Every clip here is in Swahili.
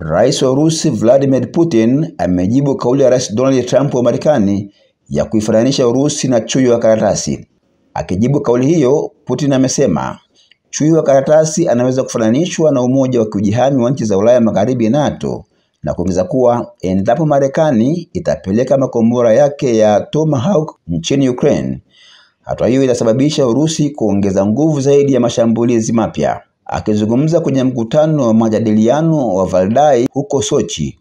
Rais wa Urusi Vladimir Putin amejibu kauli ya Rais Donald Trump wa Marekani ya kuifananisha Urusi na chui wa karatasi. Akijibu kauli hiyo, Putin amesema chui wa karatasi anaweza kufananishwa na umoja wa kujihami wa nchi za Ulaya Magharibi NATO, na kuongeza kuwa endapo Marekani itapeleka makombora yake ya Tomahawk nchini Ukraine, hatua hiyo itasababisha Urusi kuongeza nguvu zaidi ya mashambulizi mapya. Akizungumza kwenye mkutano wa majadiliano wa Valdai huko Sochi,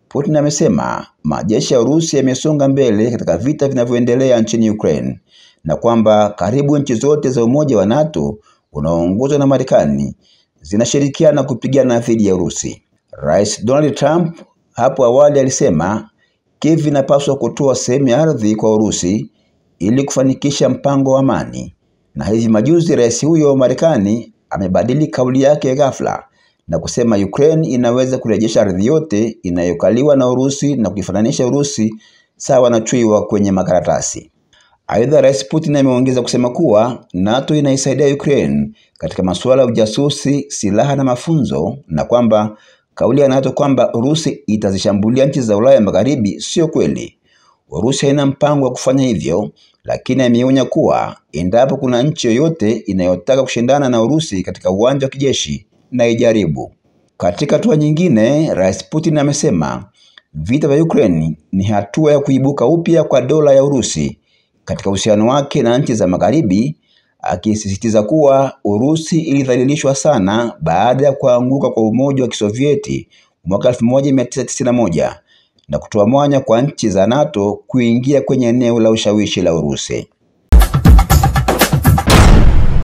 Putin amesema majeshi ya Urusi yamesonga mbele katika vita vinavyoendelea nchini Ukraine, na kwamba karibu nchi zote za umoja wa NATO unaoongozwa na Marekani zinashirikiana kupigana dhidi ya Urusi. Rais Donald Trump hapo awali alisema Kiev inapaswa kutoa sehemu ya ardhi kwa Urusi ili kufanikisha mpango wa amani, na hivi majuzi rais huyo wa Marekani amebadili kauli yake ghafla na kusema Ukraine inaweza kurejesha ardhi yote inayokaliwa na Urusi na kuifananisha Urusi sawa na chui wa kwenye makaratasi. Aidha, Rais Putin ameongeza kusema kuwa NATO inaisaidia Ukraine katika masuala ya ujasusi, silaha na mafunzo, na kwamba kauli ya NATO kwamba Urusi itazishambulia nchi za Ulaya Magharibi sio kweli. Urusi haina mpango wa kufanya hivyo, lakini ameonya kuwa endapo kuna nchi yoyote inayotaka kushindana na Urusi katika uwanja wa kijeshi na ijaribu. Katika hatua nyingine, Rais Putin amesema vita vya Ukraine ni hatua ya kuibuka upya kwa dola ya Urusi katika uhusiano wake na nchi za Magharibi, akisisitiza kuwa Urusi ilidhalilishwa sana baada ya kuanguka kwa Umoja wa Kisovieti mwaka 1991 na kutoa mwanya kwa nchi za NATO kuingia kwenye eneo la ushawishi la Urusi.